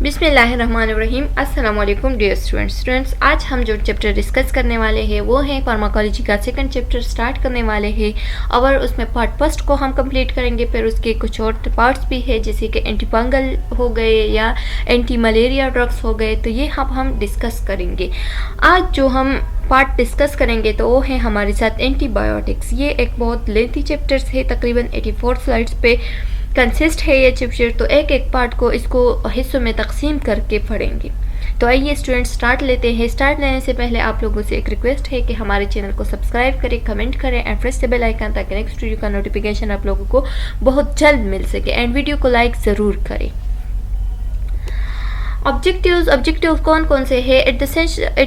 बिस्मिल्लाहिर्रहमानिर्रहीम। अस्सलाम वालेकुम डियर स्टूडेंट्स। आज हम जो चैप्टर डिस्कस करने वाले हैं वो है फार्माकोलॉजी का सेकंड चैप्टर स्टार्ट करने वाले हैं और उसमें पार्ट फर्स्ट को हम कंप्लीट करेंगे। फिर उसके कुछ और पार्ट्स भी है जैसे कि एंटी फंगल हो गए या एंटी मलेरिया ड्रग्स हो गए, तो ये हम डिस्कस करेंगे। आज जो हम पार्ट डिस्कस करेंगे तो वो है हमारे साथ एंटीबायोटिक्स। ये एक बहुत लेंथी चैप्टर्स है, तकरीबन 84 स्लाइड्स पे कंसिस्ट है ये चैप्टर, तो एक एक पार्ट को इसको हिस्सों में तकसीम करके पढ़ेंगे। तो आइए स्टूडेंट्स स्टार्ट लेते हैं। स्टार्ट लेने से पहले आप लोगों से एक रिक्वेस्ट है कि हमारे चैनल को सब्सक्राइब करें, कमेंट करें and press the bell icon ताकि नेक्स्ट वीडियो का नोटिफिकेशन आप लोगों को बहुत जल्द मिल सके। एंड वीडियो को लाइक ज़रूर करें। ऑब्जेक्टिव कौन कौन से है? At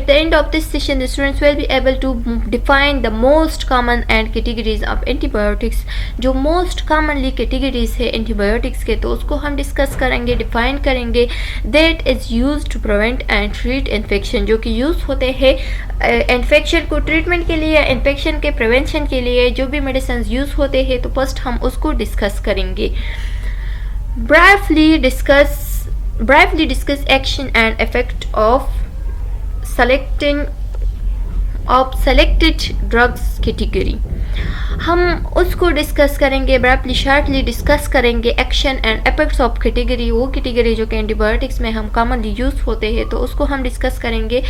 the end of this session the students will be able to define the most common and categories of antibiotics. जो मोस्ट कॉमनली कैटेगरीज है एंटीबायोटिक्स के, तो उसको हम डिस्कस करेंगे, डिफाइन करेंगे। That is use to prevent and treat infection, जो कि यूज़ होते हैं इन्फेक्शन को ट्रीटमेंट के लिए, इन्फेक्शन के प्रिवेंशन के लिए जो भी मेडिसिन यूज़ होते हैं, तो फर्स्ट हम उसको डिस्कस करेंगे। Briefly discuss action and effect of selected drugs category। हम उसको डिस्कस करेंगे, ब्रीफली शार्टली डिस्कस करेंगे action and effects of category. वो कैटेगरी जो कि एंटीबायोटिक्स में हम कॉमनली यूज होते हैं, तो उसको हम डिस्कस करेंगे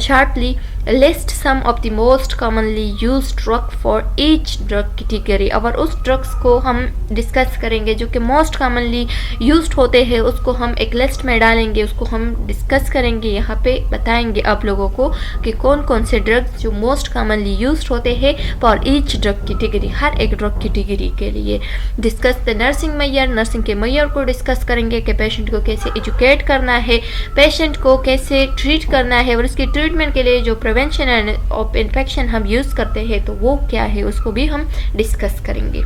shortly. List some of the most commonly use drug for each drug category. और उस ड्रग्स को हम डिस्कस करेंगे जो कि मोस्ट कॉमनली यूज होते हैं, उसको हम एक लिस्ट में डालेंगे, उसको हम डिस्कस करेंगे। यहाँ पे बताएंगे आप लोगों को कि कौन कौन से ड्रग्स जो मोस्ट कॉमनली यूज होते हैं फॉर ईच ड्रग कैटेगरी, हर एक ड्रग कैटेगरी के लिए। Discuss the nursing Maihar, nursing के मैयर को डिस्कस करेंगे कि पेशेंट को कैसे एजुकेट करना है, पेशेंट को कैसे ट्रीट करना है, और उसके ट्रीटमेंट के लिए जो प्रिवेंशन एंड ऑफ इन्फेक्शन हम यूज़ करते हैं तो वो क्या है, उसको भी हम डिस्कस करेंगे।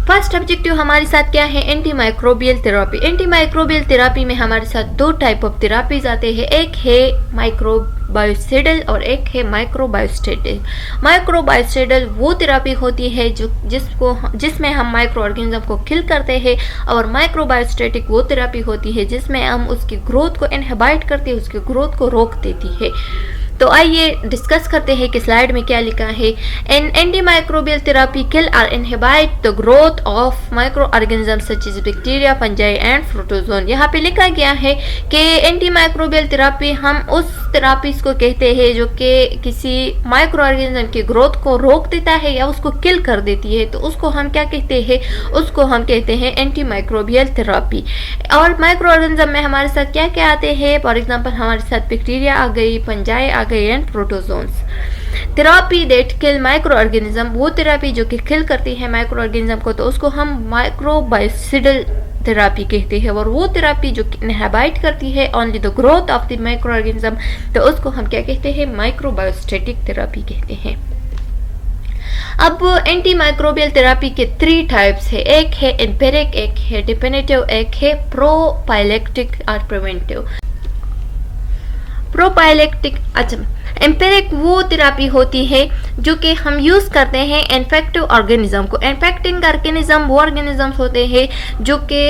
फर्स्ट ऑब्जेक्टिव हमारे साथ क्या है? Anti microbial therapy. Anti microbial therapy में हमारे साथ दो टाइप ऑफ थेरापीज आते हैं, एक है माइक्रोबायोसिडल और एक है माइक्रोबायोस्टेटिक। माइक्रोबायोसिडल वो थेरापी होती है जिसमें हम माइक्रो ऑर्गेनिज्म को किल करते हैं, और माइक्रोबायोस्टेटिक वो थेरापी होती है जिसमें हम उसकी ग्रोथ को इनहिबिट करते हैं, उसकी ग्रोथ को रोक देती है। तो आइए डिस्कस करते हैं कि स्लाइड में क्या लिखा है। In anti microbial therapy kill और inhibit the growth of micro organism such as bacteria, fungi and protozoan. यहाँ पे लिखा गया है कि एंटी माइक्रोबियल थेरापी हम उस थेरापीज को कहते हैं जो कि किसी माइक्रो ऑर्गेनिज्म की ग्रोथ को रोक देता है या उसको किल कर देती है, तो उसको हम क्या कहते हैं? उसको हम कहते हैं एंटी माइक्रोबियल थेरापी। और माइक्रो ऑर्गेनिज्म में हमारे साथ क्या क्या आते हैं? फॉर एग्जाम्पल हमारे साथ बैक्टीरिया आ गई, फंजाई आ गई and protozoans. Therapy that kill micro organism, वो थेरापी जो कि किल करती है माइक्रो ऑर्गेनिज्म को, तो उसको हम माइक्रोबायोसिडल थेरापी कहते हैं। और वो थेरापी जो इनहिबिट करती है only the growth of the micro organism, तो उसको हम क्या कहते हैं? माइक्रोबायोस्टेटिक थेरापी कहते हैं। अब एंटी माइक्रोबियल थेरापी के 3 टाइप्स है, एक है एम्पिरिक, एक है डिफिनेटिव, एक है प्रोपाइलेक्टिक और प्रिवेंटिव। प्रोपाइलेक्टिक, अच्छा, एम्पिरिक वो थेरापी होती है जो कि हम यूज़ करते हैं इन्फेक्टिव ऑर्गेनिज्म को। इन्फेक्टिंग ऑर्गेनिज्म वो ऑर्गेनिज्म होते हैं जो कि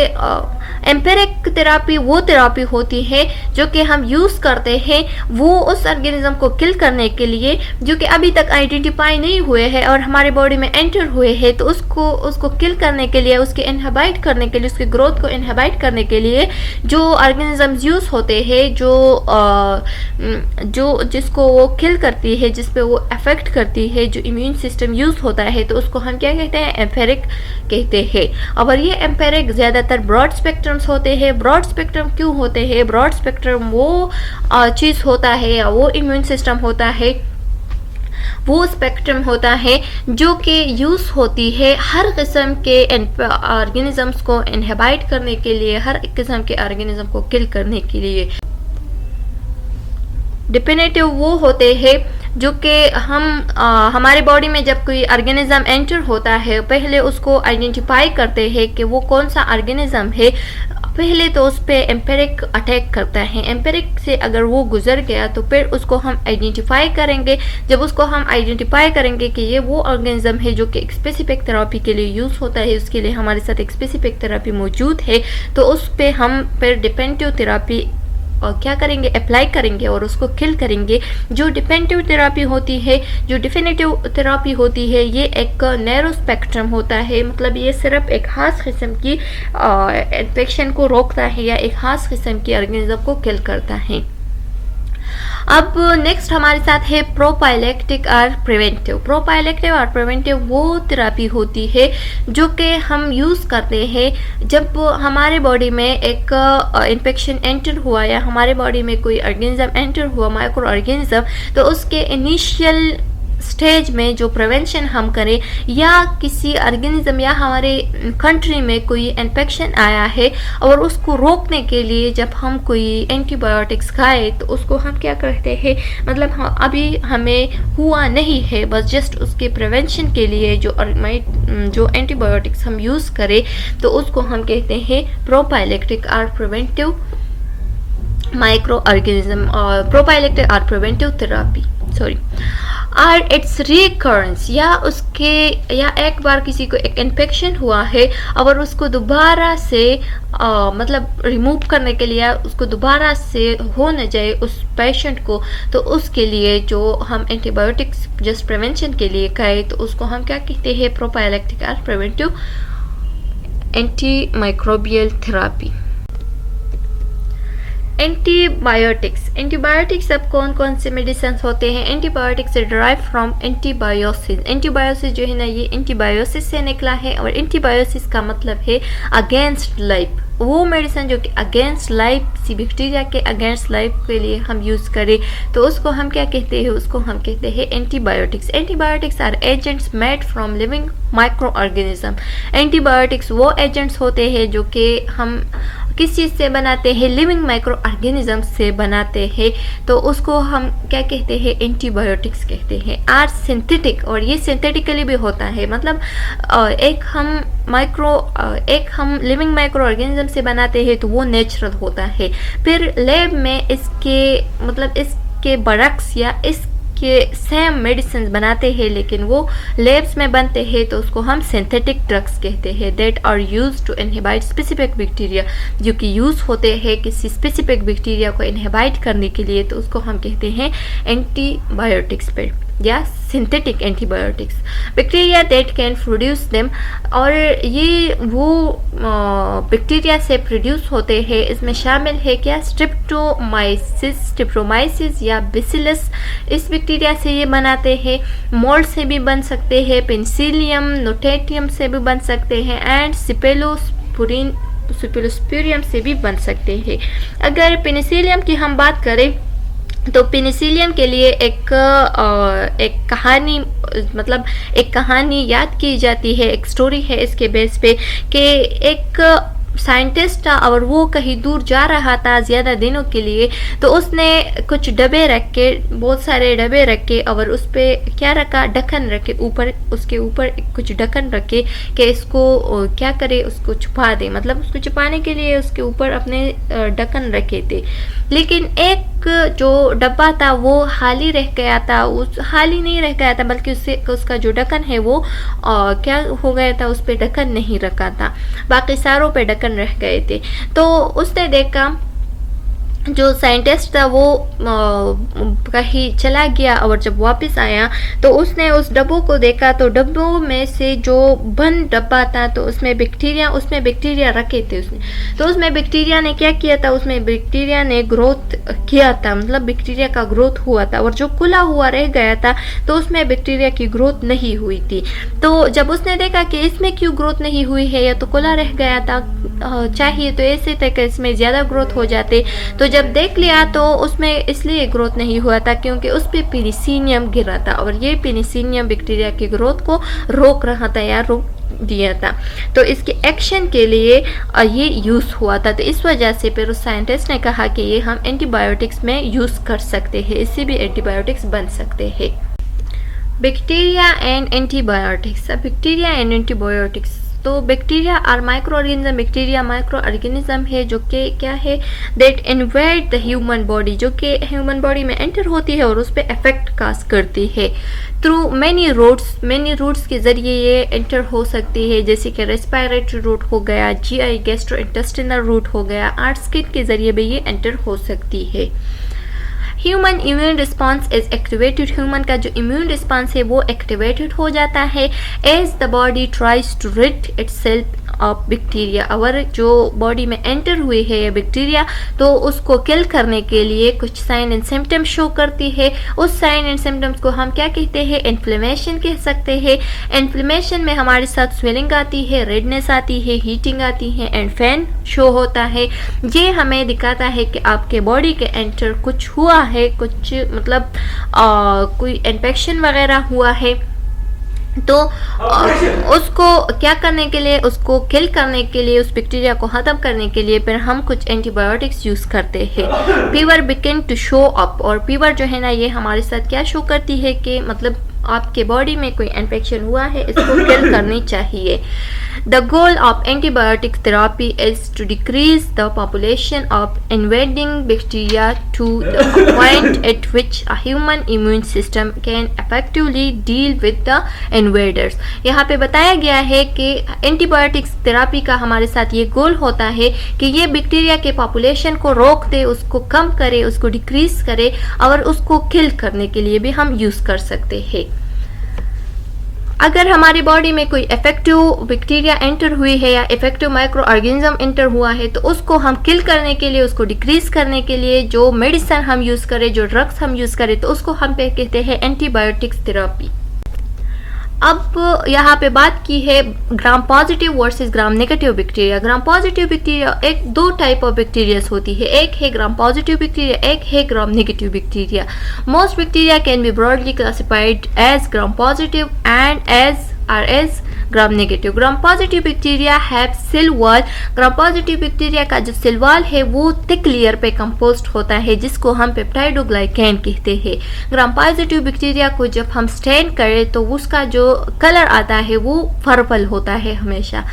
एम्पिरिक थेरापी वो थेरापी होती है जो कि हम यूज़ करते हैं वो उस ऑर्गेनिज्म को किल करने के लिए जो कि अभी तक आइडेंटिफाई नहीं हुए हैं और हमारे बॉडी में एंटर हुए हैं, तो उसको किल करने के लिए, उसके इनहिबिट करने के लिए, उसकी ग्रोथ को इनहिबिट करने के लिए जो ऑर्गेनिजम्स यूज़ होते हैं, जिसको वो किल करती है, जिस पे वो अफेक्ट करती है, जो इम्यून सिस्टम यूज होता है, तो उसको हम क्या कहते हैं? एम्पेरिक कहते हैं। और ये एम्पेरिक ज़्यादातर ब्रॉड स्पेक्ट्रम्स होते हैं। ब्रॉड स्पेक्ट्रम क्यों होते हैं? ब्रॉड स्पेक्ट्रम वो चीज़ होता है या वो इम्यून सिस्टम होता है, वो स्पेक्ट्रम होता है जो कि यूज़ होती है हर किस्म के ऑर्गेनिजम्स को इनहिबिट करने के लिए, हर एक किस्म के ऑर्गेनिज्म को किल करने के लिए। डिफिनेटिव वो होते हैं जो कि हमारे बॉडी में जब कोई ऑर्गेनिज्म एंटर होता है, पहले उसको आइडेंटिफाई करते हैं कि वो कौन सा ऑर्गेनिज्म है, पहले तो उस पर एम्पेरिक अटैक करता है। एम्पेरिक से अगर वो गुजर गया तो फिर उसको हम आइडेंटिफाई करेंगे। जब उसको हम आइडेंटिफाई करेंगे कि ये वो ऑर्गेनिज्म है जो कि एक स्पेसिफिक थेरेपी के लिए यूज़ होता है, उसके लिए हमारे साथ एक स्पेसिफिक थेरेपी मौजूद है, तो उस पर हम फिर डिफेंसिव थेरेपी और क्या करेंगे, अप्लाई करेंगे और उसको किल करेंगे। जो डिफेंसिव थेरेपी होती है, जो डिफिनेटिव थेरेपी होती है, ये एक नैरो स्पेक्ट्रम होता है। मतलब ये सिर्फ एक खास किस्म की इन्फेक्शन को रोकता है या एक खास किस्म की ऑर्गेनिज्म को किल करता है। अब नेक्स्ट हमारे साथ है प्रोपाइलेक्टिक और प्रिवेंटिव। प्रोपाइलेक्टिव और प्रिवेंटिव वो थेरेपी होती है जो कि हम यूज़ करते हैं जब हमारे बॉडी में एक इन्फेक्शन एंटर हुआ या हमारे बॉडी में कोई ऑर्गेनिज्म एंटर हुआ, माइक्रो ऑर्गेनिज्म, तो उसके इनिशियल स्टेज में जो प्रिवेंशन हम करें, या किसी ऑर्गेनिज्म या हमारे कंट्री में कोई इन्फेक्शन आया है और उसको रोकने के लिए जब हम कोई एंटीबायोटिक्स खाए तो उसको हम क्या करते हैं, मतलब हम अभी हमें हुआ नहीं है, बस जस्ट उसके प्रिवेंशन के लिए जो एंटीबायोटिक्स हम यूज़ करें तो उसको हम कहते हैं प्रोपाइलेक्टिक और प्रिवेंटिव माइक्रो ऑर्गेनिज्म और प्रोपाइलेक्टिक और प्रिवेंटिव थेरेपी और इट्स रिकरेंस, या एक बार किसी को एक इन्फेक्शन हुआ है और उसको दोबारा से मतलब रिमूव करने के लिए उसको दोबारा से हो न जाए उस पेशेंट को, तो उसके लिए जो हम एंटीबायोटिक्स जस्ट प्रिवेंशन के लिए खाए तो उसको हम क्या कहते हैं, प्रोपाइलेक्टिक और preventive anti microbial therapy. Antibiotics अब कौन कौन से मेडिसिन होते हैं? एंटीबायोटिक्स से डिराइव फ्रॉम एंटीबायोसिस। एंटीबायोसिस जो है ना, ये एंटीबायोसिस से निकला है और एंटीबायोसिस का मतलब है अगेंस्ट लाइफ। वो मेडिसिन जो कि अगेंस्ट लाइफ, किसी बैक्टीरिया के अगेंस्ट लाइफ के लिए हम यूज़ करें तो उसको हम क्या कहते हैं, उसको हम कहते हैं antibiotics. Antibiotics are agents made from living micro organism. Antibiotics वो एजेंट्स होते हैं जो कि हम किस चीज़ से बनाते हैं, लिविंग माइक्रो ऑर्गेनिज्म से बनाते हैं, तो उसको हम क्या कहते हैं, एंटीबायोटिक्स कहते हैं। आर सिंथेटिक, और ये सिंथेटिकली भी होता है, मतलब एक हम लिविंग माइक्रो ऑर्गेनिज्म से बनाते हैं तो वो नेचुरल होता है। फिर लैब में इसके बरक्स या इसके सेम मेडिसिन बनाते हैं, लेकिन वो लैब्स में बनते हैं तो उसको हम सिंथेटिक ड्रग्स कहते हैं। That are use to inhibit specific bacteria, जो कि यूज़ होते हैं किसी स्पेसिफिक बैक्टीरिया को इनहिबिट करने के लिए, तो उसको हम कहते हैं एंटीबायोटिक्स पे या synthetic antibiotics. Bacteria that can produce them, और ये वो बैक्टीरिया से प्रोड्यूस होते हैं, इसमें शामिल है क्या, स्ट्रेप्टोमाइसिस या बेसिलस, इस बैक्टीरिया से ये बनाते हैं। मोल्ड से भी बन सकते हैं, पेनिसिलियम नोटेटियम से भी बन सकते हैं, एंड सिपेलोस्पोरियम से भी बन सकते हैं। अगर पेनिसिलियम की हम बात करें तो पेनिसिलियम के लिए एक कहानी याद की जाती है, एक स्टोरी है इसके बेस पे कि एक साइंटिस्ट था और वो कहीं दूर जा रहा था ज़्यादा दिनों के लिए, तो उसने कुछ डब्बे रख के, बहुत सारे डब्बे रख के, और उस पर क्या रखा, ढक्कन रखे ऊपर, उसके ऊपर कुछ ढक्कन रखे कि इसको क्या करे, उसको छुपा दे, मतलब उसको छुपाने के लिए उसके ऊपर अपने ढक्कन रखे थे। लेकिन एक जो डब्बा था वो खाली रह गया था, खाली नहीं रह गया था, बल्कि उसका जो ढक्कन है वो क्या हो गया था, उस पर ढक्कन नहीं रखा था, बाकी सारों पे ढक्कन रह गए थे। तो उसने देखा, जो साइंटिस्ट था वो कहीं चला गया और जब वापस आया तो उसने उस डब्बों को देखा, तो डब्बों में से जो बंद डब्बा था तो उसमें बैक्टीरिया रखे थे उसने। तो उसमें बैक्टीरिया ने क्या किया था, उसमें बैक्टीरिया ने ग्रोथ किया था, मतलब बैक्टीरिया का ग्रोथ हुआ था, और जो खुला हुआ रह गया था तो उसमें बैक्टीरिया की ग्रोथ नहीं हुई थी। तो जब उसने देखा कि इसमें क्यों ग्रोथ नहीं हुई है, या तो खुला रह गया था, चाहिए तो ऐसे तक इसमें ज़्यादा ग्रोथ हो जाते, तो जब देख लिया तो उसमें इसलिए ग्रोथ नहीं हुआ था क्योंकि उस पर पेनिसिलियम गिरा था, और ये पेनिसिलियम बैक्टीरिया की ग्रोथ को रोक रहा था या रोक दिया था। तो इसके एक्शन के लिए ये यूज़ हुआ था। तो इस वजह से फिर उस साइंटिस्ट ने कहा कि ये हम एंटीबायोटिक्स में यूज़ कर सकते हैं, इससे भी एंटीबायोटिक्स बन सकते हैं। Bacteria and antibiotics. Bacteria and antibiotics तो बैक्टीरिया और micro organism, bacteria micro organism है जो कि क्या है, that invade the human body, जो कि ह्यूमन बॉडी में एंटर होती है और उस पर इफेक्ट कास्ट करती है थ्रू मैनी रूट्स के ज़रिए ये एंटर हो सकती है, जैसे कि रेस्पिरेटरी रूट हो गया, जीआई गैस्ट्रो इंटेस्टिनल रूट हो गया, और स्किन के ज़रिए भी ये एंटर हो सकती है। Human immune response is activated, human का जो इम्यून रिस्पॉन्स है वो एक्टिवेटेड हो जाता है as the body tries to rid itself of bacteria. अगर जो बॉडी में एंटर हुई है ये बैक्टीरिया तो उसको किल करने के लिए कुछ साइन एंड सिम्टम्स शो करती है। उस साइन एंड सिम्टम्स को हम क्या कहते हैं, इन्फ्लेमेशन कह सकते हैं। इन्फ्लेमेशन में हमारे साथ स्वेलिंग आती है, रेडनेस आती है, हीटिंग आती है एंड फैन शो होता है। ये हमें दिखाता है कि आपके बॉडी के एंटर कुछ हुआ है, कुछ मतलब कोई इन्फेक्शन वगैरह हुआ है। तो उसको क्या करने के लिए, उसको किल करने के लिए, उस बैक्टीरिया को ख़त्म करने के लिए फिर हम कुछ एंटीबायोटिक्स यूज़ करते हैं। Fever begin to show up, और फीवर जो है ना ये हमारे साथ क्या शो करती है कि मतलब आपके बॉडी में कोई इन्फेक्शन हुआ है, इसको किल करनी चाहिए। The goal of antibiotic therapy is to decrease the population of invading bacteria to the point at which a human immune system can effectively deal with the invaders. यहाँ पे बताया गया है कि एंटीबायोटिक्स थेरापी का हमारे साथ ये गोल होता है कि ये बैक्टीरिया के पॉपुलेशन को रोक दे, उसको कम करे, उसको डिक्रीज करे, और उसको किल करने के लिए भी हम यूज़ कर सकते हैं। अगर हमारी बॉडी में कोई इफेक्टिव बैक्टीरिया एंटर हुई है या इफेक्टिव माइक्रो ऑर्गेनिज्म एंटर हुआ है तो उसको हम किल करने के लिए, उसको डिक्रीज करने के लिए जो मेडिसिन हम यूज़ करें, जो ड्रग्स हम यूज़ करें, तो उसको हम पे कहते हैं एंटीबायोटिक्स थेरापी। अब यहाँ पे बात की है ग्राम पॉजिटिव वर्सेस ग्राम नेगेटिव बैक्टीरिया। ग्राम पॉजिटिव बैक्टीरिया एक दो टाइप ऑफ बैक्टीरियाज होती है, एक है ग्राम पॉजिटिव बैक्टीरिया, एक है gram negative bacteria. Most bacteria can be broadly classified as gram positive and as gram negative. Gram positive bacteria have cell wall. Gram positive bacteria का जो सेल वॉल है वो थिक लेयर पे compost होता है, जिसको हम पेप्टाइडोग्लाइकेन कहते हैं। ग्राम पॉजिटिव बैक्टीरिया को जब हम स्टेन करें तो उसका जो कलर आता है वो पर्पल होता है हमेशा।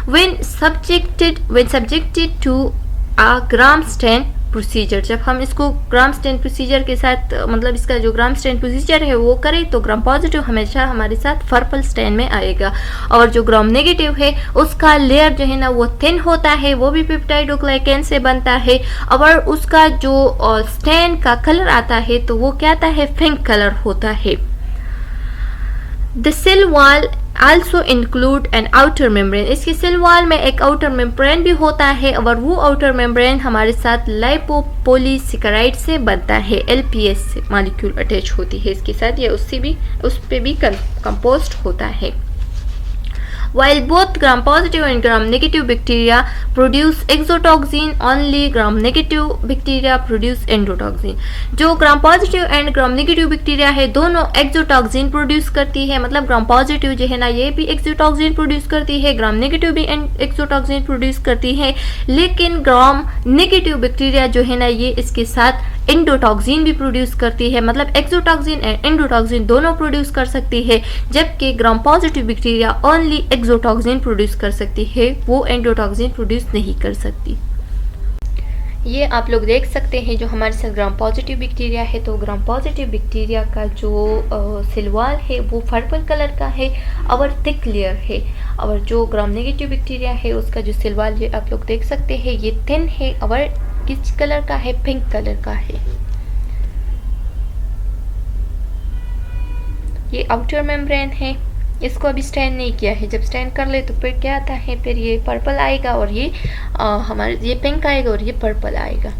when subjected to a gram stain procedure, जब हम इसको ग्राम स्टेन प्रोसीजर के साथ मतलब इसका जो ग्राम स्टेन प्रोसीजर है वो करें तो ग्राम पॉजिटिव हमेशा हमारे साथ पर्पल स्टेन में आएगा, और जो ग्राम नेगेटिव है उसका लेयर जो है ना वो थिन होता है, वो भी पेप्टाइडोग्लाइकेन से बनता है, और उसका जो स्टेन का कलर आता है तो वो क्या आता है, पिंक कलर होता है। The cell wall also include an outer membrane। इसके सेल वॉल में एक आउटर मेम्ब्रेन भी होता है, और वो आउटर मेम्ब्रेन हमारे साथ लाइपोपोलीसेकेराइड से बनता है, LPS से मॉलिक्यूल अटैच होती है इसके साथ, या उस पे भी कंपोस्ट होता है। While both gram positive and gram negative bacteria produce exotoxin, only gram negative bacteria produce endotoxin। जो gram positive and gram negative bacteria है दोनों exotoxin produce करती है, मतलब gram positive जो है ना ये भी exotoxin produce करती है, gram negative भी exotoxin produce करती है, लेकिन gram negative bacteria जो है ना ये इसके साथ एंडोटॉक्सिन भी प्रोड्यूस करती है, मतलब एक्सोटॉक्सिन एंड एंडोटॉक्सिन दोनों प्रोड्यूस कर सकती है, जबकि ग्राम positive bacteria only exotoxin produce कर सकती है, वो एंडोटॉक्सिन प्रोड्यूस नहीं कर सकती। ये आप लोग देख सकते हैं जो हमारे साथ ग्राम पॉजिटिव बैक्टीरिया है, तो ग्राम पॉजिटिव बैक्टीरिया का जो सेल वॉल है वो पर्पल कलर का है और थिक लेयर है, और जो ग्राम नेगेटिव बैक्टीरिया है उसका जो सेल वॉल ये आप लोग देख सकते हैं ये थिन है और किस कलर का है, पिंक कलर का है। ये आउटर मेम्ब्रेन है, इसको अभी स्टैन नहीं किया है, जब स्टैन कर ले तो फिर क्या आता है, फिर ये पर्पल आएगा और ये हमारे ये पिंक आएगा और ये पर्पल आएगा।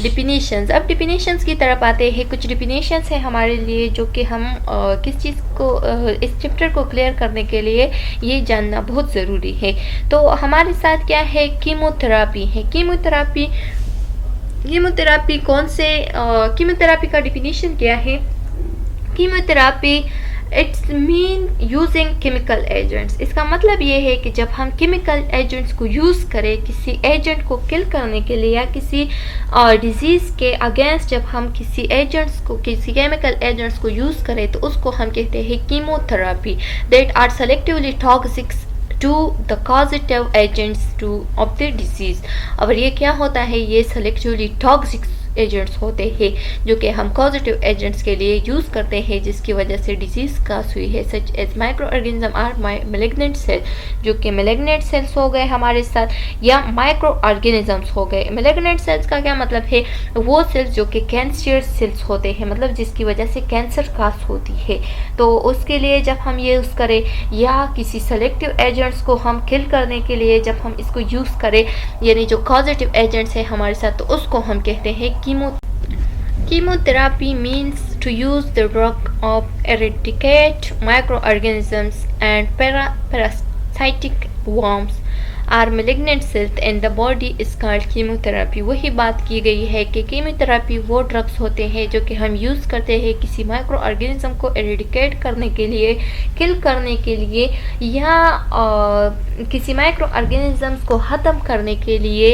डिफिनीशंस, अब डिफिनीशंस की तरफ आते हैं। कुछ डिफिनीशंस है हमारे लिए जो कि हम किस चीज़ को इस चैप्टर को क्लियर करने के लिए ये जानना बहुत ज़रूरी है। तो हमारे साथ क्या है, कीमोथेरापी है। कीमोथेरापी कौन से कीमोथेरापी का डिफिनीशन क्या है, chemotherapy it's mean using chemical agents. इसका मतलब ये है कि जब हम केमिकल एजेंट्स को यूज़ करें किसी एजेंट को किल करने के लिए या किसी डिजीज़ के अगेंस्ट, जब हम किसी केमिकल एजेंट्स को यूज़ करें तो उसको हम कहते हैं chemotherapy. That are selectively toxic to the causative agents of the disease। और ये क्या होता है, ये selectively toxic एजेंट्स होते हैं जो कि हम कॉजेटिव एजेंट्स के लिए यूज़ करते हैं जिसकी वजह से डिजीज़ काज हुई है। Such as micro organism or malignant cell, जो कि मैलिग्नेंट सेल्स हो गए हमारे साथ, या माइक्रो ऑर्गेनिजम्स हो गए। मैलिग्नेंट सेल्स का क्या मतलब है, वो सेल्स जो कि कैंसर सेल्स होते हैं, मतलब जिसकी वजह से कैंसर काज होती है। तो उसके लिए जब हम ये यूज़ करें या किसी सेलेक्टिव एजेंट्स को हम किल करने के लिए जब हम इसको यूज़ करें, यानी जो कॉजेटिव एजेंट्स है हमारे साथ, तो उसको हम कहते हैं Chemotherapy means to use the drug of eradicate microorganisms and parasitic worms are malignant cells in the body is called chemotherapy। वही बात की गई है कि कीमोथेरापी वो ड्रग्स होते हैं जो कि हम यूज़ करते हैं किसी माइक्रो ऑर्गेनिज्म को एरेडिकेट करने के लिए, किल करने के लिए, या किसी माइक्रो ऑर्गेनिजम्स को ख़त्म करने के लिए,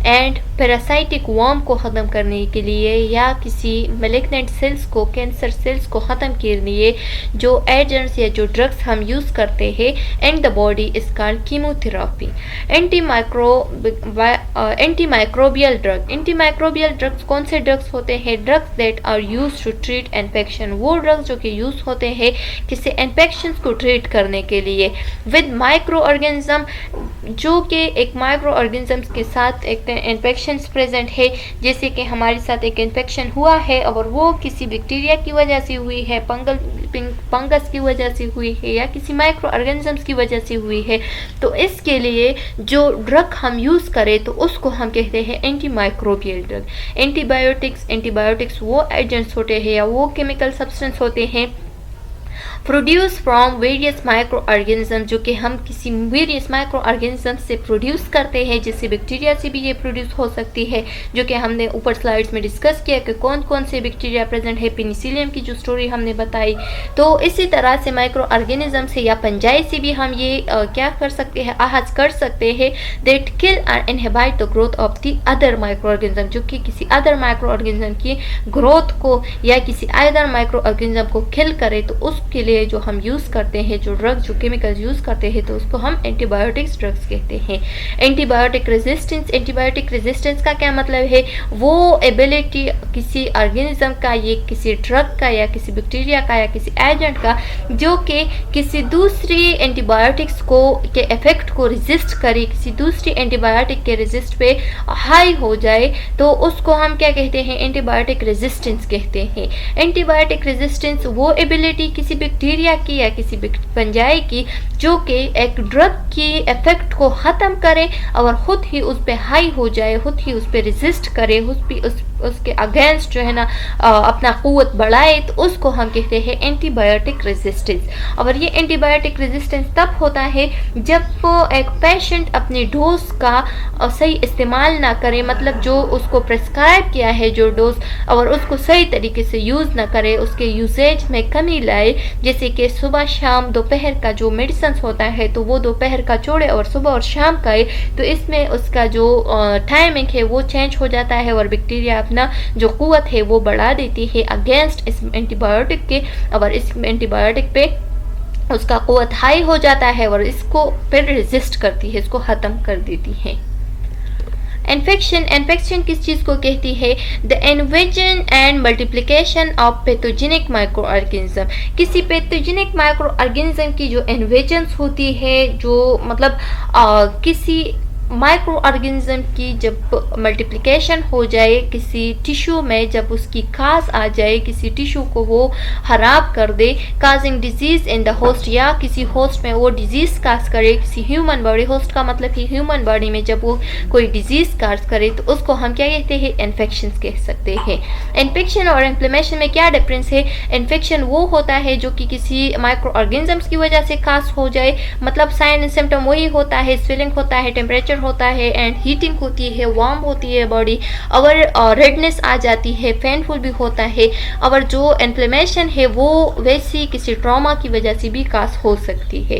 एंड पैरासाइटिक वर्म को ख़त्म करने के लिए, या किसी मैलिग्नेंट सेल्स को, कैंसर सेल्स को ख़त्म के लिए जो एजेंट्स या जो ड्रग्स हम यूज़ करते हैं and the body is called chemotherapy. Antimicrobial drugs कौन से ड्रग्स होते हैं, drugs that are use to treat infection, वो ड्रग्स जो कि यूज़ होते हैं किसी इन्फेक्शन को ट्रीट करने के लिए विद माइक्रो ऑर्गेनिज्म, जो कि एक माइक्रो ऑर्गेनिजम्स के साथ एक इन्फेक्शन प्रेजेंट है। जैसे कि हमारे साथ एक इन्फेक्शन हुआ है और वो किसी बैक्टीरिया की वजह से हुई है, फंगस की वजह से हुई है, या किसी माइक्रो ऑर्गेनिजम्स की वजह से हुई है, तो इसके लिए जो ड्रग हम यूज़ करें तो उसको हम कहते हैं एंटीमाइक्रोबियल ड्रग। एंटीबायोटिक्स वो एजेंट्स होते हैं या वो केमिकल सब्सटेंस होते हैं produce from various micro organism, जो कि हम किसी वेरियस माइक्रो ऑर्गेनिज्म से प्रोड्यूस करते हैं, जैसे बैक्टीरिया से भी ये प्रोड्यूस हो सकती है, जो कि हमने ऊपर स्लाइड्स में डिस्कस किया कि कौन कौन से बैक्टीरिया प्रेजेंट है, पेनिसिलियम की जो स्टोरी हमने बताई। तो इसी तरह से माइक्रो ऑर्गेनिज्म से या फंजाई से भी हम ये क्या कर सकते हैं, आहाज कर सकते हैं, दैट किल और inhibit the growth of the other micro organism, जो कि किसी अदर माइक्रो ऑर्गेनिज्म की ग्रोथ को या किसी अदर माइक्रो ऑर्गेनिज्म को किल करे। तो उसके लिए जो हम यूज़ करते हैं, जो ड्रग्स, जो केमिकल्स यूज़ करते हैं, तो उसको हम एंटीबायोटिक्स ड्रग्स कहते हैं। एंटीबायोटिक रेजिस्टेंस का क्या मतलब है, वो एबिलिटी किसी ऑर्गेनिज्म का, ये किसी ड्रग का या किसी बैक्टीरिया का या किसी एजेंट का, जो कि किसी दूसरी एंटीबायोटिक्स को के इफेक्ट को रेजिस्ट करे, किसी दूसरी एंटीबायोटिक के रेजिस्ट पे हाई हो जाए, तो उसको हम क्या कहते हैं, एंटीबायोटिक रेजिस्टेंस कहते हैं। एंटीबायोटिक रेजिस्टेंस वो एबिलिटी किसी बैक्टीरिया की या किसी फंजाई की जो कि एक ड्रग की इफेक्ट को ख़त्म करे और खुद ही उस पर हाई हो जाए, खुद ही उस पर रेजिस्ट करे, उसके अगेंस्ट जो है ना अपना क़ुव्वत बढ़ाए, तो उसको हम कहते हैं एंटीबायोटिक रेजिस्टेंस। और ये एंटीबायोटिक रेजिस्टेंस तब होता है जब एक पेशेंट अपनी डोज का सही इस्तेमाल ना करे, मतलब जो उसको प्रेस्क्राइब किया है जो डोज, और उसको सही तरीके से यूज़ ना करे, उसके यूसेज में कमी लाए, जैसे कि सुबह शाम दोपहर का जो मेडिसिन होता है तो वो दोपहर का छोड़े और सुबह और शाम का है, तो इसमें उसका जो टाइमिंग है वो चेंज हो जाता है और बैक्टीरिया अपना जो क़ुव्वत है वो बढ़ा देती है अगेंस्ट इस एंटीबायोटिक के, और इस एंटीबायोटिक पे उसका क़ुव्वत हाई हो जाता है और इसको फिर रेजिस्ट करती है, इसको ख़त्म कर देती है। इन्फेक्शन किस चीज़ को कहती है, the invasion and multiplication of pathogenic micro organism. किसी पैथोजेनिक माइक्रो ऑर्गेनिज्म की जो इन्वेजन्स होती है, जो मतलब किसी माइक्रो ऑर्गेनिज्म की जब मल्टीप्लिकेशन हो जाए किसी टिश्यू में, जब उसकी काज आ जाए, किसी टिश्यू को वो खराब कर दे, causing disease in the host, या किसी होस्ट में वो डिजीज़ काज करे, किसी ह्यूमन बॉडी, होस्ट का मतलब ही ह्यूमन बॉडी में जब वो कोई डिजीज़ काज करे, तो उसको हम क्या कहते हैं, इन्फेक्शन कह सकते हैं। इन्फेक्शन और इन्फ्लेमेशन में क्या डिफरेंस है, इन्फेक्शन वो होता है जो कि किसी माइक्रो ऑर्गेनिज्म की वजह से काज हो जाए, मतलब साइन एंड सिम्टम वही होता है, स्वेलिंग होता है, टेम्परेचर होता है एंड हीटिंग होती है, वार्म होती है बॉडी, और रेडनेस आ जाती है, पेनफुल भी होता है। और जो इन्फ्लेमेशन है वो वैसी किसी ट्रॉमा की वजह से भी काज हो सकती है।